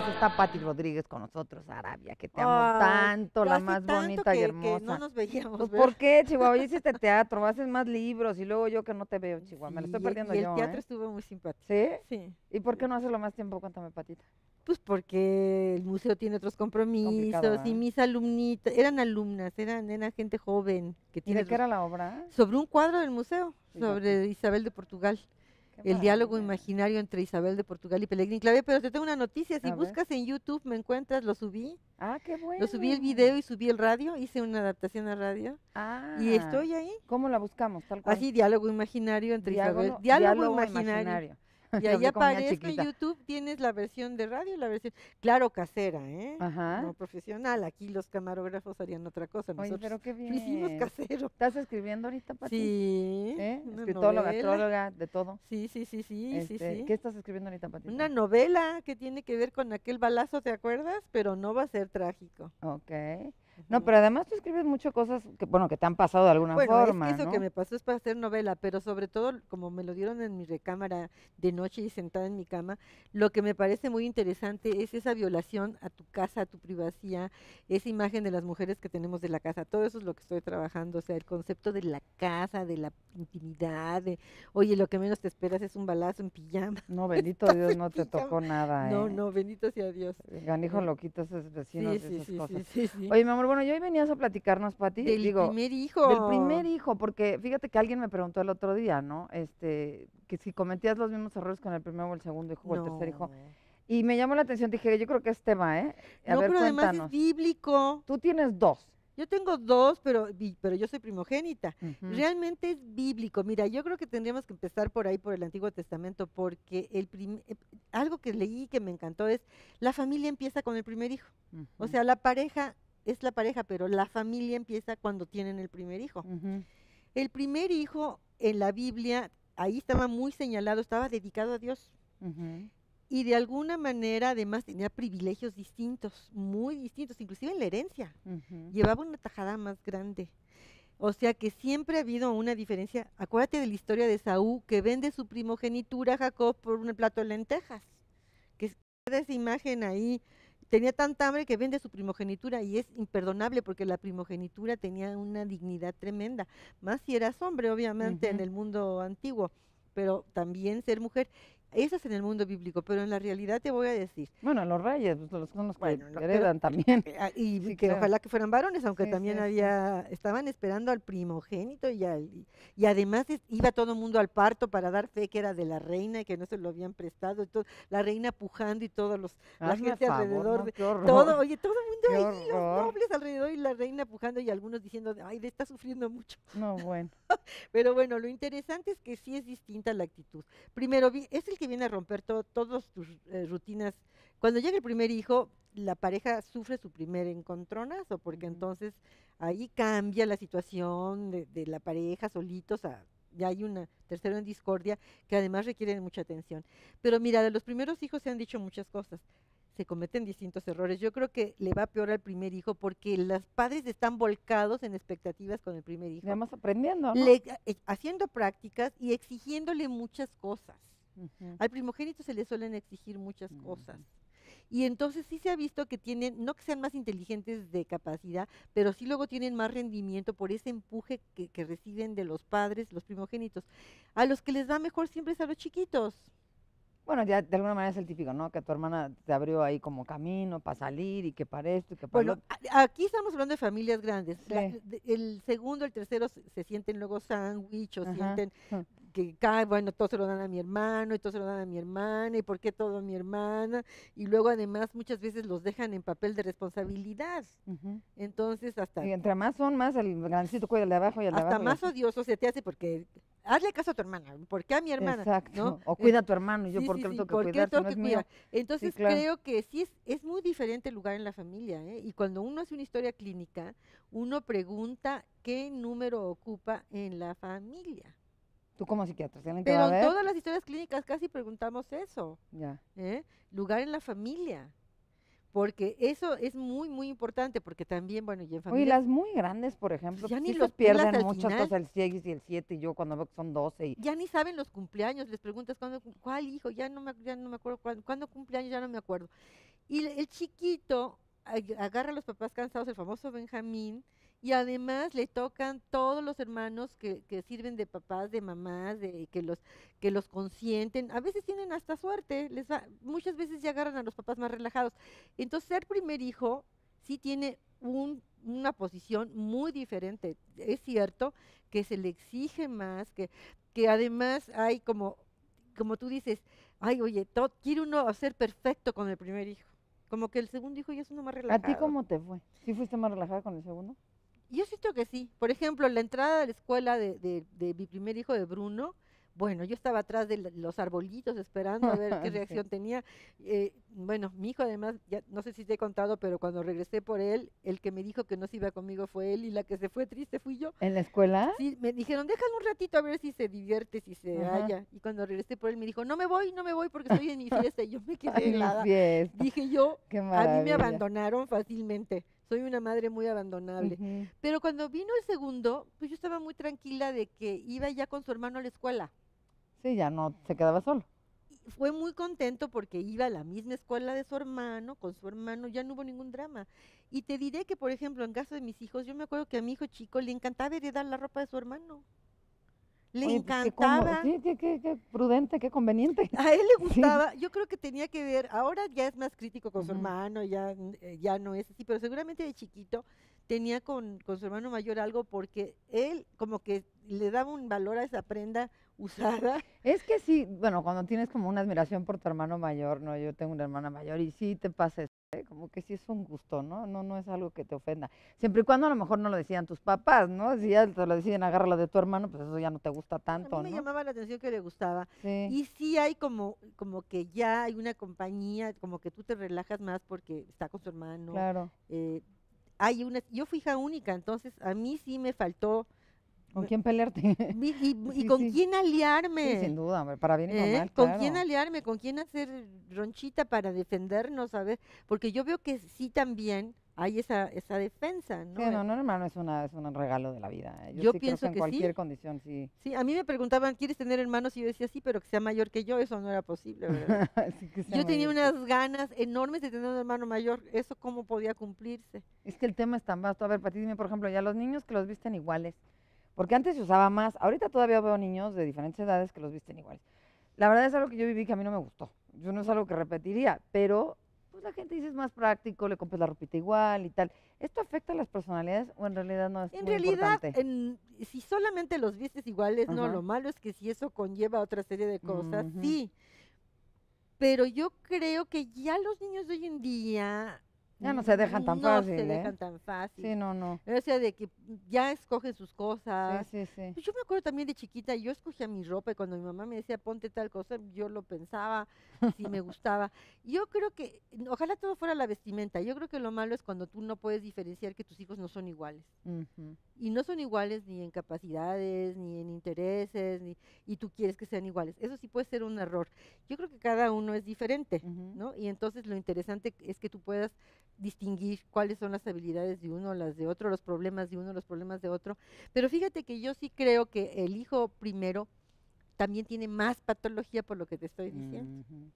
pues está Pati Rodríguez con nosotros, Arabia, que te amo Ay, tanto, la casi más tanto bonita y que hermosa. no nos veíamos, Pues, ¿verdad? ¿por qué, Chihuahua? Ya hiciste teatro, haces más libros y luego yo que no te veo, Chihuahua. Me lo estoy Sí, perdiendo y el yo, teatro ¿eh? estuvo muy simpático. ¿Sí? Sí. ¿Y por qué no hacerlo más tiempo? Cuéntame, Patita. Pues porque el museo tiene otros Complicado, compromisos y ¿eh? mis alumnitas, eran alumnas, eran gente joven que ¿Y tiene de qué era la obra? sobre un cuadro del museo, Fíjate. sobre Isabel de Portugal. Qué El diálogo maravilla. imaginario entre Isabel de Portugal y Pellegrini Clavé, pero te tengo una noticia, si A ver. buscas en YouTube me encuentras, lo subí. Ah, qué bueno. Lo subí el video y subí el radio, hice una adaptación a radio y Ah, estoy ahí. ¿cómo la buscamos? Tal cual. Así, diálogo imaginario entre Isabel. Diálogo, Diálogo diálogo imaginario. Y Yo ahí vi como niña aparezco en chiquita. YouTube, tienes la versión de radio y la versión, claro, casera, ¿eh? Ajá. No profesional. Aquí los camarógrafos harían otra cosa. Oye, Nosotros pero qué lo hicimos bien. casero. ¿Estás escribiendo ahorita, Pati? Sí, ¿Eh? una Escritóloga, novela. astróloga, de todo. Sí, sí, sí, sí, sí, sí. ¿Qué estás escribiendo ahorita, Patita? Una novela que tiene que ver con aquel balazo, ¿te acuerdas? Pero no va a ser trágico. Ok. No, pero además tú escribes muchas cosas que, bueno, que te han pasado de alguna Bueno, forma, es que eso ¿no? que me pasó es para hacer novela, pero sobre todo, como me lo dieron en mi recámara de noche y sentada en mi cama, lo que me parece muy interesante es esa violación a tu casa, a tu privacidad, esa imagen de las mujeres que tenemos de la casa. Todo eso es lo que estoy trabajando, o sea, el concepto de la casa, de la intimidad, de, oye, lo que menos te esperas es un balazo en pijama. No, bendito Estás Dios, en no te pijama. tocó nada, No, ¿eh? no, bendito sea Dios. Ganijo Eh, loquito, esos vecinos Sí, y sí, esas sí, cosas. sí, sí, sí. Oye, mi amor, bueno, yo hoy venías a platicarnos, Pati, Del digo, primer hijo. del primer hijo, porque fíjate que alguien me preguntó el otro día, ¿no? Que si cometías los mismos errores con el primero o el segundo hijo o el tercer hijo. No. Y me llamó la atención, dije, yo creo que es tema, ¿eh? A No, ver, pero además es cuéntanos. bíblico. Tú tienes dos. Yo tengo dos, pero yo soy primogénita. Ujú. Realmente es bíblico. Mira, yo creo que tendríamos que empezar por ahí, por el Antiguo Testamento, porque algo que leí que me encantó es, la familia empieza con el primer hijo. O Ujú. sea, la pareja es la pareja, pero la familia empieza cuando tienen el primer hijo. Ujú. El primer hijo en la Biblia, ahí estaba muy señalado, estaba dedicado a Dios. Ujú. Y de alguna manera además tenía privilegios distintos, muy distintos, inclusive en la herencia. Ujú. Llevaba una tajada más grande. O sea que siempre ha habido una diferencia. Acuérdate de la historia de Saúl, que vende su primogenitura a Jacob por un plato de lentejas. Que queda esa imagen ahí. Tenía tanta hambre que vende su primogenitura y es imperdonable porque la primogenitura tenía una dignidad tremenda. Más si eras hombre, obviamente, en Ujú. el mundo antiguo, pero también ser mujer. Eso es en el mundo bíblico, pero en la realidad te voy a decir. Bueno, los reyes, pues, son los que Bueno, no, pero heredan también. y Sí, que claro. ojalá que fueran varones, aunque Sí, también sí, sí. había, estaban esperando al primogénito y además iba todo el mundo al parto para dar fe que era de la reina y que no se lo habían prestado, la reina pujando y todos la Hazme gente favor, alrededor, no, qué horror. todo, oye, todo el Qué mundo ahí, los horror. nobles alrededor y la reina pujando y algunos diciendo, ay, está sufriendo mucho. No, bueno. Pero bueno, lo interesante es que sí es distinta la actitud. Primero, es el que viene a romper todas tus rutinas. Cuando llega el primer hijo, la pareja sufre su primer encontronazo, porque Ujú. entonces ahí cambia la situación de la pareja solitos ya hay una tercero en discordia que además requiere mucha atención. Pero mira, de los primeros hijos se han dicho muchas cosas. Se cometen distintos errores. Yo creo que le va peor al primer hijo porque los padres están volcados en expectativas con el primer Y hijo, además aprendiendo, ¿no? haciendo prácticas y exigiéndole muchas cosas. Ujú. Al primogénito se le suelen exigir muchas cosas. Ujú. Y entonces sí se ha visto que tienen, no que sean más inteligentes de capacidad, pero sí luego tienen más rendimiento por ese empuje que reciben de los padres, los primogénitos. A los que les va mejor siempre es a los chiquitos. Bueno, ya de alguna manera es el típico, ¿no? Que tu hermana te abrió ahí como camino para salir y que para esto y que para lo Bueno, otro. aquí estamos hablando de familias grandes. Sí. El segundo, el tercero se sienten luego sándwich o Ajá. sienten que, bueno, todo se lo dan a mi hermano y todo se lo dan a mi hermana y por qué todo a mi hermana. Y luego además muchas veces los dejan en papel de responsabilidad. Ujú. Entonces hasta, Y entre más son, más el grandecito cuida el de abajo y el de hasta abajo. más odioso se te hace porque hazle caso a tu hermana, ¿por qué a mi hermana? Exacto. ¿No? O cuida a tu hermano y yo Sí, por sí, qué lo sí, tengo que ¿por qué cuidar si tengo no que es mío. cuidar? Entonces claro. creo que sí es muy diferente el lugar en la familia, ¿eh? Y cuando uno hace una historia clínica, uno pregunta qué número ocupa en la familia. Tú como psiquiatra, si alguien te va Pero a en ver, todas las historias clínicas casi preguntamos eso, ya. ¿eh? Lugar en la familia. porque eso es muy, muy importante, porque también, bueno, y en Oye, familia, las muy grandes, por ejemplo, pues ya pues ni sí se los pelas pierden al muchas final, cosas, el 6 y el 7, y yo cuando veo que son 12 y ya ni saben los cumpleaños, les preguntas cuál hijo, ya no me acuerdo cuándo cumpleaños, ya no me acuerdo. Y el chiquito agarra a los papás cansados, el famoso Benjamín, y además le tocan todos los hermanos que sirven de papás, de mamás, que los consienten. A veces tienen hasta suerte, muchas veces ya agarran a los papás más relajados. Entonces, ser primer hijo sí tiene una posición muy diferente. Es cierto que se le exige más, que además hay como tú dices, ay, oye, quiere uno ser perfecto con el primer hijo. Como que el segundo hijo ya es uno más ¿a ti relajado. cómo te fue? ¿Sí fuiste más relajada con el segundo? Yo siento que sí. Por ejemplo, la entrada a la escuela de mi primer hijo, de Bruno, bueno, yo estaba atrás de los arbolitos esperando a ver qué Sí. reacción tenía. Bueno, mi hijo además, ya no sé si te he contado, pero cuando regresé por él, el que me dijo que no se iba conmigo fue él y la que se fue triste fui yo. ¿En la escuela? Sí, me dijeron, déjalo un ratito a ver si se divierte, si se Ajá. halla. Y cuando regresé por él me dijo, no me voy porque estoy en mi fiesta. Y yo me quedé Ay, mi helada. fiesta. Dije yo, Qué a mí me maravilla. abandonaron fácilmente. Soy una madre muy abandonable. Ujú. Pero cuando vino el segundo, pues yo estaba muy tranquila de que iba ya con su hermano a la escuela. Sí, ya no se quedaba solo. Y fue muy contento porque iba a la misma escuela de su hermano, con su hermano, ya no hubo ningún drama. Y te diré que, por ejemplo, en caso de mis hijos, yo me acuerdo que a mi hijo chico le encantaba heredar la ropa de su hermano. Le Oye, pues qué cómodo, encantaba. sí, qué prudente, qué conveniente. A él le Sí. gustaba, yo creo que tenía que ver, ahora ya es más crítico con su Ujú. hermano, ya no es así, pero seguramente de chiquito tenía con su hermano mayor algo porque él como que le daba un valor a esa prenda usada. Es que sí, bueno, cuando tienes como una admiración por tu hermano mayor, ¿no? Yo tengo una hermana mayor y sí te pasa eso, ¿eh? Como que sí es un gusto, ¿no? No es algo que te ofenda. Siempre y cuando a lo mejor no lo decían tus papás, ¿no? Si ya te lo deciden, agárralo de tu hermano, pues eso ya no te gusta No, a mí tanto, me ¿no? llamaba la atención que le gustaba. Sí, Y sí hay como que ya hay una compañía, como que tú te relajas más porque está con su hermano. claro. eh, yo fui hija única, entonces a mí sí me faltó. ¿Con quién pelearte? Y Sí, con sí. quién Sí, sin aliarme, duda, hombre, para bien y para mal, ¿con quién claro. aliarme? ¿Con quién hacer ronchita para defendernos? A ver, porque yo veo que sí también hay esa defensa, Sí, ¿no? no, hermano, es un regalo de la vida, ¿eh? Yo Yo sí creo que pienso en que sí. cualquier condición, sí. Sí, a mí me preguntaban, ¿quieres tener hermanos? Y yo decía sí, pero que sea mayor que yo, eso no era posible, ¿verdad? Sí, que sea Yo tenía mayor que unas ganas enormes de tener un hermano mayor, ¿eso cómo podía cumplirse? Es que el tema es tan vasto. A ver, para ti dime, por ejemplo, ya los niños que los visten iguales, porque antes se usaba más, ahorita todavía veo niños de diferentes edades que los visten iguales. La verdad es algo que yo viví que a mí no me gustó. Yo no es algo que repetiría, pero pues la gente dice es más práctico, le compras la ropita igual y tal. ¿Esto afecta a las personalidades o en realidad no es En muy realidad, importante? si solamente los vistes iguales, no, Ajá. lo malo es que si eso conlleva otra serie de cosas, Ujú. sí, pero yo creo que ya los niños de hoy en día Ya no se dejan tan no se fácil, ¿eh? dejan tan fácil. Sí, no. O sea, de que ya escogen sus Sí, cosas. sí. Pues yo me acuerdo también de chiquita, yo escogía mi ropa y cuando mi mamá me decía ponte tal cosa, yo lo pensaba, si me gustaba. Yo creo que, ojalá todo fuera la vestimenta. Yo creo que lo malo es cuando tú no puedes diferenciar que tus hijos no son iguales. Ujú, Y no son iguales ni en capacidades, ni en intereses, y tú quieres que sean iguales. Eso sí puede ser un error. Yo creo que cada uno es diferente, ujú. ¿no? Y entonces lo interesante es que tú puedas distinguir cuáles son las habilidades de uno, las de otro, los problemas de uno, los problemas de otro. Pero fíjate que yo sí creo que el hijo primero también tiene más patología por lo que te estoy diciendo. Ujú.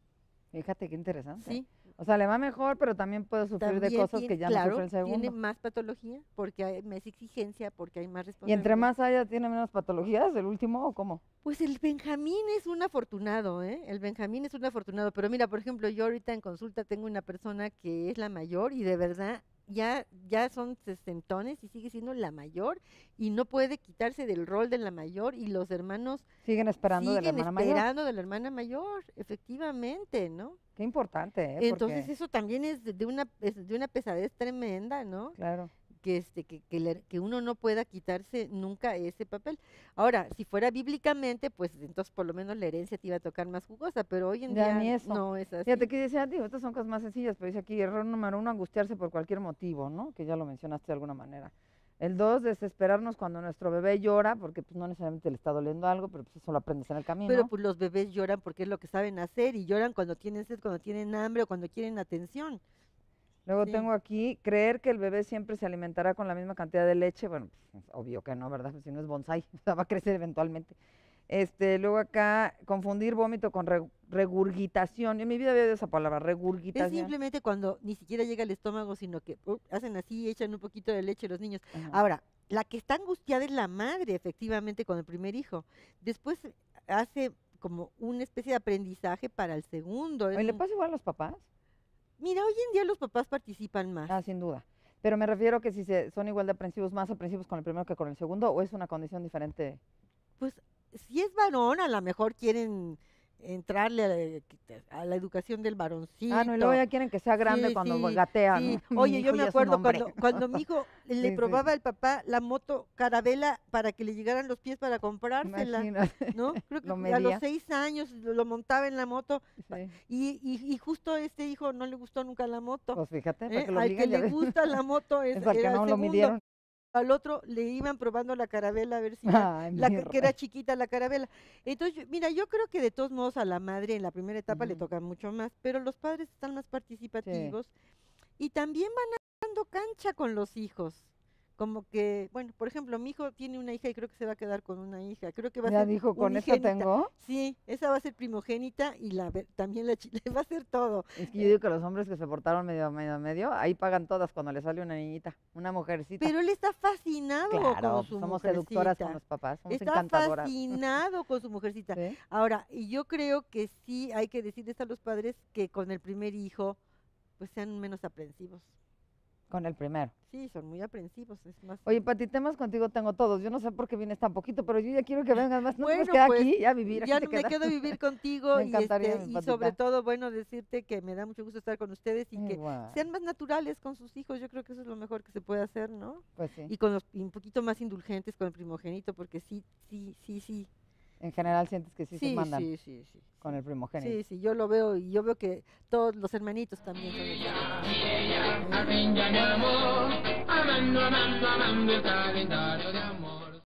Fíjate qué interesante. Sí, O sea, le va mejor, pero también puede sufrir de también cosas tiene, que ya no sufre claro, el tiene segundo. más patología porque hay más exigencia, porque hay más Y entre responsabilidad. más haya, tiene menos patologías, el último, ¿o cómo? Pues el Benjamín es un afortunado, ¿eh? El Benjamín es un afortunado. Pero mira, por ejemplo, yo ahorita en consulta tengo una persona que es la mayor y de verdad ya son sesentones y sigue siendo la mayor y no puede quitarse del rol de la mayor y los hermanos Siguen esperando de la siguen hermana mayor. esperando de la hermana mayor, efectivamente, ¿no? Qué importante, ¿eh? Entonces Porque, eso también es de una pesadez tremenda, ¿no? claro. Que uno no pueda quitarse nunca ese papel. Ahora, si fuera bíblicamente, pues entonces por lo menos la herencia te iba a tocar más jugosa, pero hoy en Ya día ni eso. no es Fíjate así. que decía, digo, estas son cosas más sencillas, pero dice aquí, error número uno, angustiarse por cualquier motivo, ¿no? Que ya lo mencionaste de alguna manera. El dos, desesperarnos cuando nuestro bebé llora, porque pues no necesariamente le está doliendo algo, pero pues eso lo aprendes en el Pero camino. pues los bebés lloran porque es lo que saben hacer y lloran cuando tienen sed, cuando tienen hambre o cuando quieren atención. Luego Sí. tengo aquí, creer que el bebé siempre se alimentará con la misma cantidad de leche. Bueno, pues, obvio que no, ¿verdad? Pues, si no es bonsai, o sea, va a crecer eventualmente. Luego acá, confundir vómito con regurgitación. Yo en mi vida había oído esa palabra, Es regurgitación. simplemente cuando ni siquiera llega al estómago, sino que hacen así, echan un poquito de leche los niños. Ajá. Ahora, la que está angustiada es la madre, efectivamente, con el primer hijo. Después hace como una especie de aprendizaje para el segundo. Oye, ¿le pasa igual a los papás? Mira, hoy en día los papás participan más. Ah, sin duda. Pero me refiero que si son igual de aprensivos, más aprensivos con el primero que con el segundo, o es una condición diferente. Pues si es varón, a lo mejor quieren entrarle a la educación del varoncito. Ah, no, y luego ya quieren que sea grande Sí, cuando sí, gatea, sí. ¿no? Mi Oye, hijo yo me ya es un acuerdo hombre. cuando mi hijo Sí, le sí. probaba al papá la moto Carabela para que le llegaran los pies para comprársela, Imagínate. ¿no? Creo que Lo a medía. los 6 años lo montaba en la moto Sí. y justo este hijo no le gustó nunca la moto. Pues fíjate, para que lo Al que obligan, ya le ves. gusta la moto Es al que era el no lo segundo. midieron. Al otro le iban probando la Carabela a ver si Ay, mi que era rey. chiquita la Carabela. Entonces, mira, yo creo que de todos modos a la madre en la primera etapa le Ujú. toca mucho más, pero los padres están más participativos y también van dando cancha con los hijos. Como que, bueno, por ejemplo, mi hijo tiene una hija y creo que se va a quedar con una hija. Creo que va a Ya ser dijo, con esta unigénita. tengo. Sí, esa va a ser primogénita y también le va a hacer todo. Es que yo digo que los hombres que se portaron medio, ahí pagan todas cuando les sale una niñita, una mujercita. Pero él está fascinado Claro, con su somos seductoras con mujercita. los papás, somos Está encantadoras. fascinado con su mujercita. ¿Sí? Ahora, y yo creo que sí hay que decirles a los padres que con el primer hijo, pues sean menos aprensivos. Con el primero. Sí, son muy aprensivos, es más. Oye, Pati, temas contigo tengo todos. Yo no sé por qué vienes tan poquito, pero yo ya quiero que vengas más. No te Bueno, puedes quedar pues, aquí, ya a vivir, ya aquí te me quedas. quedo a vivir contigo Me y, encantaría, mi y Patita. sobre todo, bueno, decirte que me da mucho gusto estar con ustedes y que Igual. sean más naturales con sus hijos. Yo creo que eso es lo mejor que se puede hacer, ¿no? Pues sí. Y y un poquito más indulgentes con el primogénito, porque sí. En general sientes que sí se mandan Sí. con el primogénito. Sí, sí, yo lo veo y yo veo que todos los hermanitos también son excelentes. Arrangiamo, amando il calendario